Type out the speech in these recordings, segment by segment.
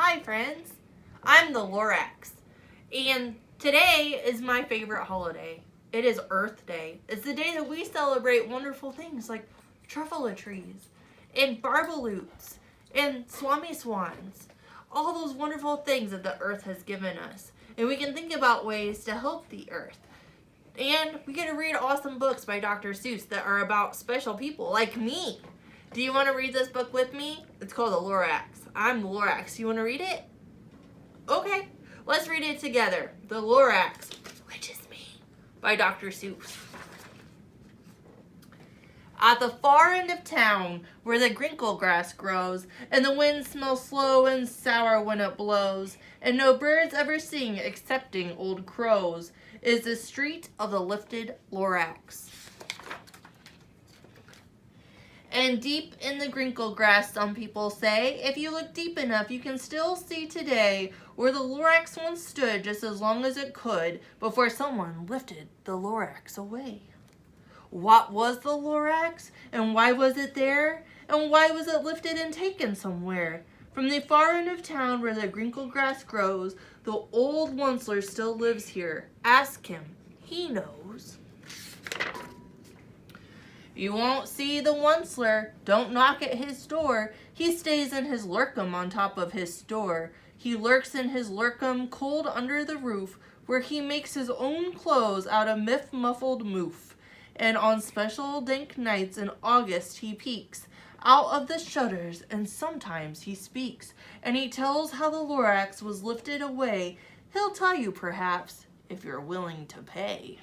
Hi friends, I'm the Lorax, and today is my favorite holiday. It is Earth Day. It's the day that we celebrate wonderful things like truffula trees and barbaloots and swami swans. All those wonderful things that the earth has given us. And we can think about ways to help the earth. And we get to read awesome books by Dr. Seuss that are about special people like me. Do you want to read this book with me? It's called The Lorax. I'm the Lorax. You want to read it? Okay, let's read it together. The Lorax, which is me, by Dr. Seuss. At the far end of town, where the grinkle grass grows, and the wind smells slow and sour when it blows, and no birds ever sing excepting old crows, is the street of the lifted Lorax. And deep in the grinkle grass, some people say, if you look deep enough, you can still see today where the Lorax once stood just as long as it could before someone lifted the Lorax away. What was the Lorax, and why was it there, and why was it lifted and taken somewhere? From the far end of town where the grinkle grass grows, the old Onceler still lives here. Ask him, he knows. You won't see the Onceler, don't knock at his door. He stays in his lurkum on top of his store. He lurks in his lurkum cold under the roof, where he makes his own clothes out of muffled moof. And on special dank nights in August he peeks out of the shutters, and sometimes he speaks, and he tells how the Lorax was lifted away. He'll tell you perhaps, if you're willing to pay.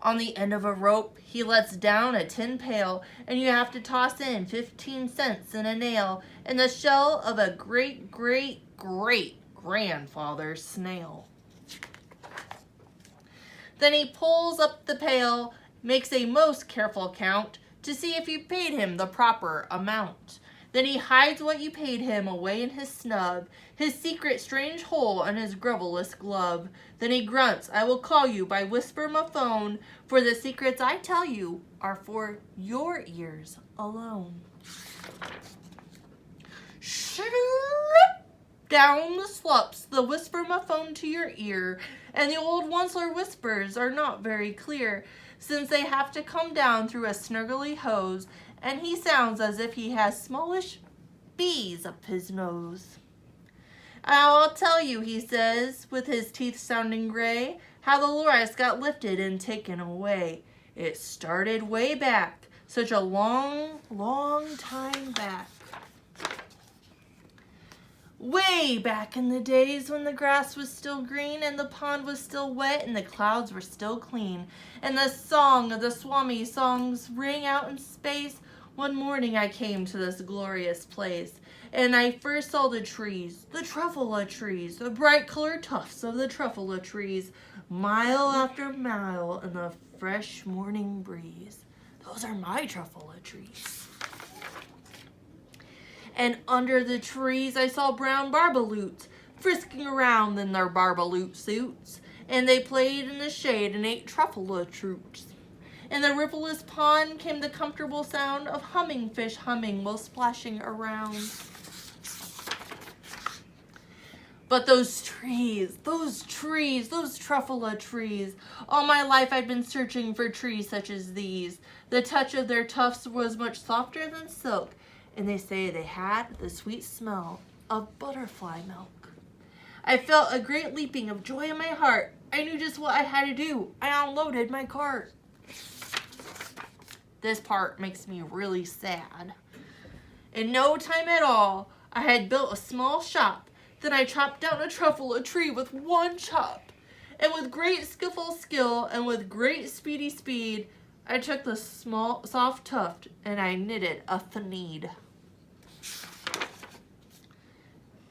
On the end of a rope, he lets down a tin pail, and you have to toss in 15 cents in a nail in the shell of a great-great-great-grandfather's snail. Then he pulls up the pail, makes a most careful count to see if you paid him the proper amount. Then he hides what you paid him away in his snub, his secret strange hole in his grovelless glove. Then he grunts, I will call you by whisper my phone, for the secrets I tell you are for your ears alone. Shloop down the slups, the whisper my phone to your ear, and the old Onceler whispers are not very clear, since they have to come down through a snurgly hose, and he sounds as if he has smallish bees up his nose. I'll tell you, he says, with his teeth sounding gray, how the Lorax got lifted and taken away. It started way back, such a long, long time back. Way back in the days when the grass was still green and the pond was still wet and the clouds were still clean, and the song of the swami songs rang out in space. One morning I came to this glorious place, and I first saw the trees, the truffula trees, the bright colored tufts of the truffula trees, mile after mile in the fresh morning breeze. Those are my truffula trees. And under the trees I saw brown barbaloots frisking around in their barbaloot suits, and they played in the shade and ate truffula troots. In the rippleless pond came the comfortable sound of humming fish humming while splashing around. But those trees, those truffula trees, all my life I'd been searching for trees such as these. The touch of their tufts was much softer than silk, and they say they had the sweet smell of butterfly milk. I felt a great leaping of joy in my heart. I knew just what I had to do. I unloaded my cart. This part makes me really sad. In no time at all, I had built a small shop. Then I chopped down a truffula tree with one chop. And with great skillful skill and with great speedy speed, I took the small soft tuft and I knitted a thneed.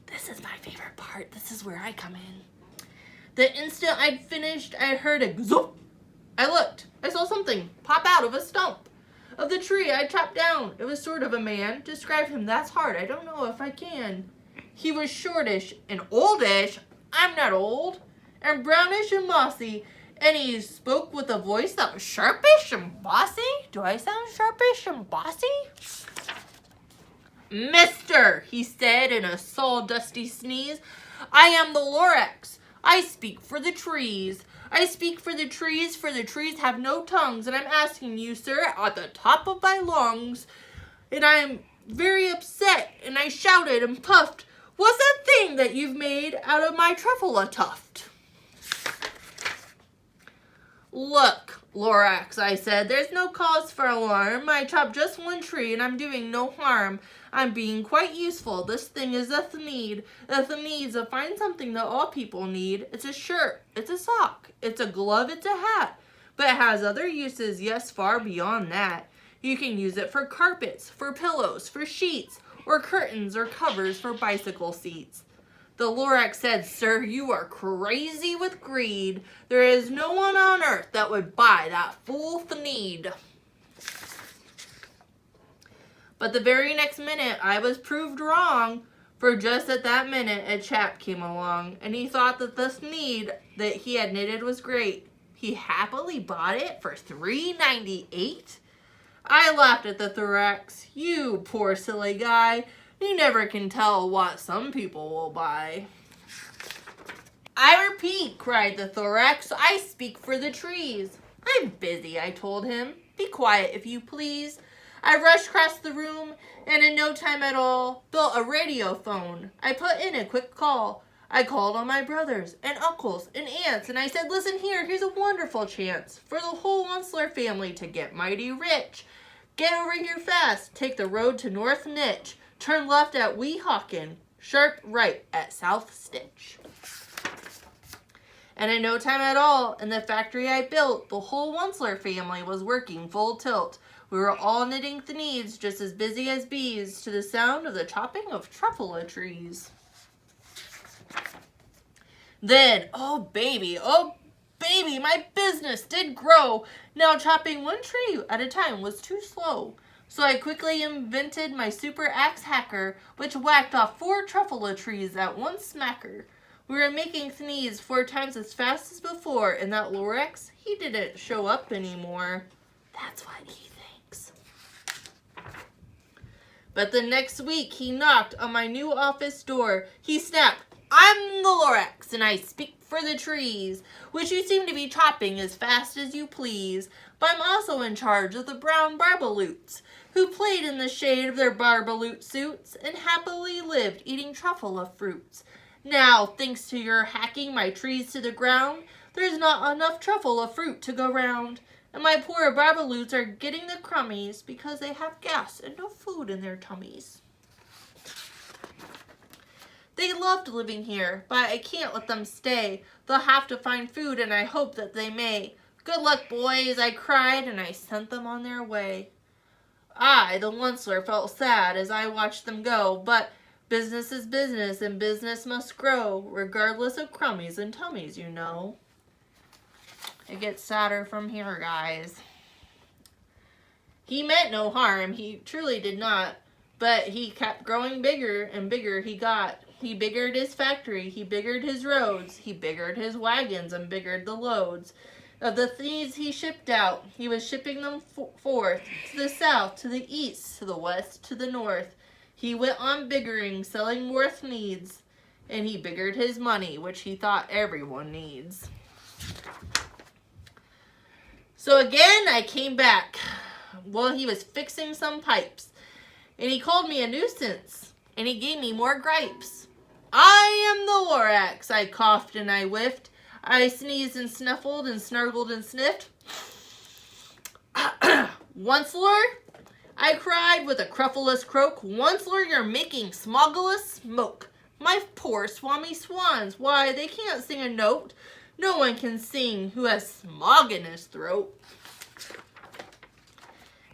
This is my favorite part. This is where I come in. The instant I'd finished, I heard a zoop. I looked. I saw something pop out of a stump of the tree I chopped down. It was sort of a man. Describe him, that's hard. I don't know if I can. He was shortish and oldish. I'm not old. And brownish and mossy. And he spoke with a voice that was sharpish and bossy. Do I sound sharpish and bossy? Mister, he said in a sawdusty sneeze, I am the Lorax. I speak for the trees. I speak for the trees have no tongues, and I'm asking you, sir, at the top of my lungs, and I'm very upset, and I shouted and puffed, what's that thing that you've made out of my truffle tuft? Look, Lorax, I said, there's no cause for alarm. I chopped just one tree, and I'm doing no harm. I'm being quite useful. This thing is a Thneed. A Thneed's a fine something that all people need. It's a shirt. It's a sock. It's a glove. It's a hat. But it has other uses, yes, far beyond that. You can use it for carpets, for pillows, for sheets, or curtains or covers for bicycle seats. The Lorax said, sir, you are crazy with greed. There is no one on earth that would buy that fool Thneed. But the very next minute, I was proved wrong, for just at that minute, a chap came along, and he thought that the Thneed that he had knitted was great. He happily bought it for $3.98. I laughed at the Thorax. You poor silly guy. You never can tell what some people will buy. I repeat, cried the Thorax, I speak for the trees. I'm busy, I told him. Be quiet, if you please. I rushed across the room and in no time at all built a radio phone. I put in a quick call. I called on my brothers and uncles and aunts, and I said, listen here, here's a wonderful chance for the whole Onceler family to get mighty rich. Get over here fast. Take the road to North Nitch. Turn left at Weehawken. Sharp right at South Stitch. And in no time at all, in the factory I built, the whole Onceler family was working full tilt. We were all knitting Thneeds just as busy as bees to the sound of the chopping of truffle trees. Then, oh baby, my business did grow. Now chopping one tree at a time was too slow. So I quickly invented my super axe hacker, which whacked off 4 truffle trees at one smacker. We were making Thneeds 4 times as fast as before, and that Lorax, he didn't show up anymore. That's what he thinks. But the next week, he knocked on my new office door. He snapped, I'm the Lorax, and I speak for the trees, which you seem to be chopping as fast as you please. But I'm also in charge of the brown Barbaloots, who played in the shade of their Barbaloot suits and happily lived eating truffle fruits. Now, thanks to your hacking my trees to the ground, there's not enough truffle fruit to go round. And my poor Barbaloots are getting the crummies because they have gas and no food in their tummies. They loved living here, but I can't let them stay. They'll have to find food, and I hope that they may. Good luck, boys, I cried, and I sent them on their way. I, the Onceler, felt sad as I watched them go, but business is business, and business must grow, regardless of crummies and tummies, you know. It gets sadder from here, guys. He meant no harm, he truly did not, but he kept growing bigger and bigger he got. He biggered his factory, he biggered his roads, he biggered his wagons and biggered the loads. Of the Thneeds he shipped out, he was shipping them forth, to the south, to the east, to the west, to the north. He went on biggering, selling more Thneeds, and he biggered his money, which he thought everyone needs. So again, I came back. Well, he was fixing some pipes, and he called me a nuisance, and he gave me more gripes. I am the Lorax, I coughed and I whiffed. I sneezed and snuffled and snargled and sniffed. Onceler, I cried with a cruffulous croak. Onceler, you're making smogulous smoke. My poor swami swans, why, they can't sing a note. No one can sing who has smog in his throat.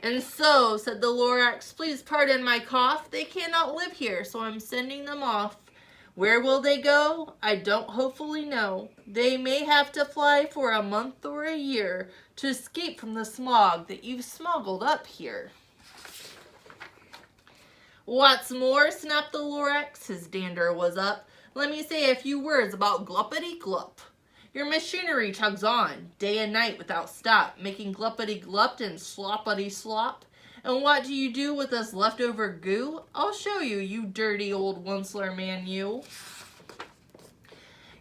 And so, said the Lorax, please pardon my cough. They cannot live here, so I'm sending them off. Where will they go? I don't hopefully know. They may have to fly for a month or a year to escape from the smog that you've smuggled up here. What's more, snapped the Lorax, his dander was up, let me say a few words about Gluppity-Glup. Your machinery chugs on, day and night without stop, making gluppity-glup and sloppity-slop. And what do you do with this leftover goo? I'll show you, you dirty old Once-ler man, you.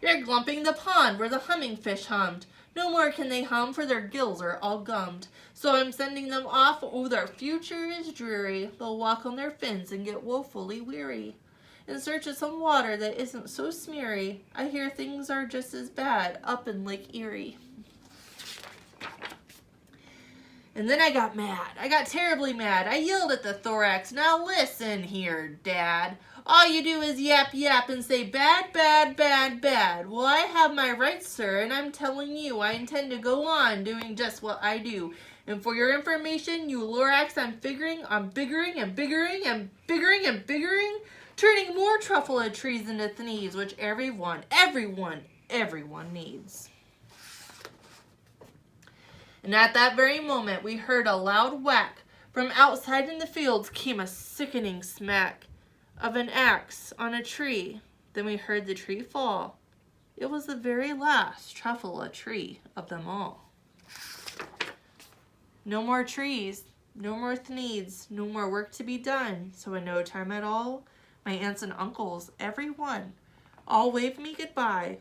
You're glumping the pond where the humming fish hummed. No more can they hum, for their gills are all gummed. So I'm sending them off, oh, their future is dreary. They'll walk on their fins and get woefully weary. In search of some water that isn't so smeary. I hear things are just as bad up in Lake Erie. And then I got mad. I got terribly mad. I yelled at the thorax. Now listen here, Dad. All you do is yap yap and say bad, bad, bad, bad. Well, I have my rights, sir, and I'm telling you I intend to go on doing just what I do. And for your information, you Lorax, I'm biggering and biggering and biggering and biggering, turning more truffula trees into thnees, which everyone needs. And at that very moment, we heard a loud whack. From outside in the fields came a sickening smack of an axe on a tree. Then we heard the tree fall. It was the very last truffula tree of them all. No more trees, no more thneeds, no more work to be done. So in no time at all, my aunts and uncles, every one, all waved me goodbye.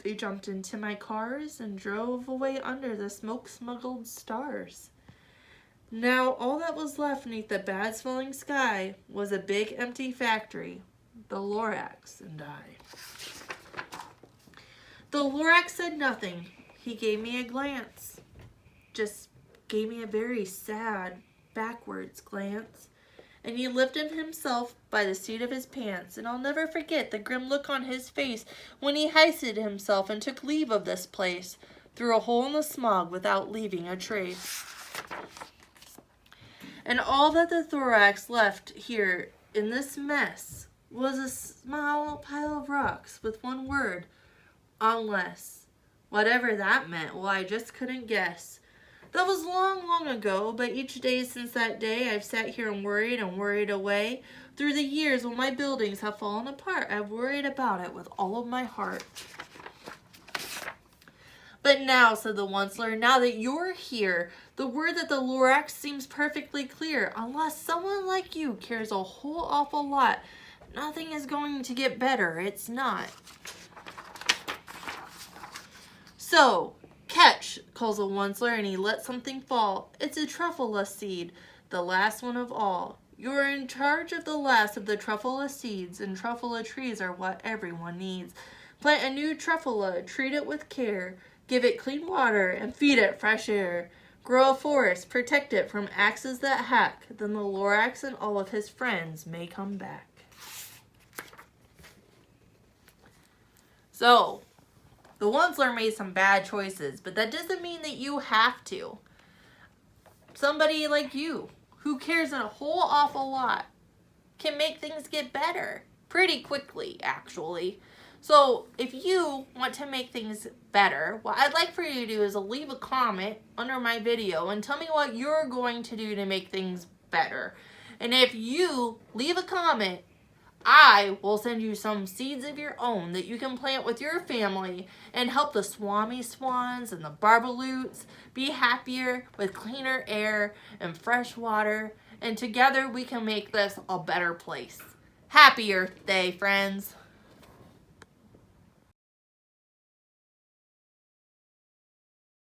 They jumped into my cars and drove away under the smoke-smuggled stars. Now all that was left beneath the bad-smelling sky was a big empty factory, the Lorax and I. The Lorax said nothing. He gave me a glance. Just gave me a very sad, backwards glance. And he lifted himself by the seat of his pants, and I'll never forget the grim look on his face when he hoisted himself and took leave of this place through a hole in the smog without leaving a trace. And all that the thorax left here in this mess was a small pile of rocks with one word, unless. Whatever that meant, well, I just couldn't guess. That was long, long ago, but each day since that day I've sat here and worried away. Through the years when my buildings have fallen apart, I've worried about it with all of my heart. But now, said the Once-ler, now that you're here, the word that the Lorax seems perfectly clear. Unless someone like you cares a whole awful lot, nothing is going to get better. It's not. So, catch, calls the Once-ler, and he lets something fall. It's a truffula seed, the last one of all. You're in charge of the last of the truffula seeds, and truffula trees are what everyone needs. Plant a new truffula, treat it with care, give it clean water, and feed it fresh air. Grow a forest, protect it from axes that hack, then the Lorax and all of his friends may come back. So, the Once-ler made some bad choices, but that doesn't mean that you have to. Somebody like you, who cares a whole awful lot, can make things get better pretty quickly, actually. So if you want to make things better, what I'd like for you to do is leave a comment under my video and tell me what you're going to do to make things better. And if you leave a comment, I will send you some seeds of your own that you can plant with your family and help the swami swans and the barbaloots be happier with cleaner air and fresh water. And together we can make this a better place. Happy Earth Day, friends!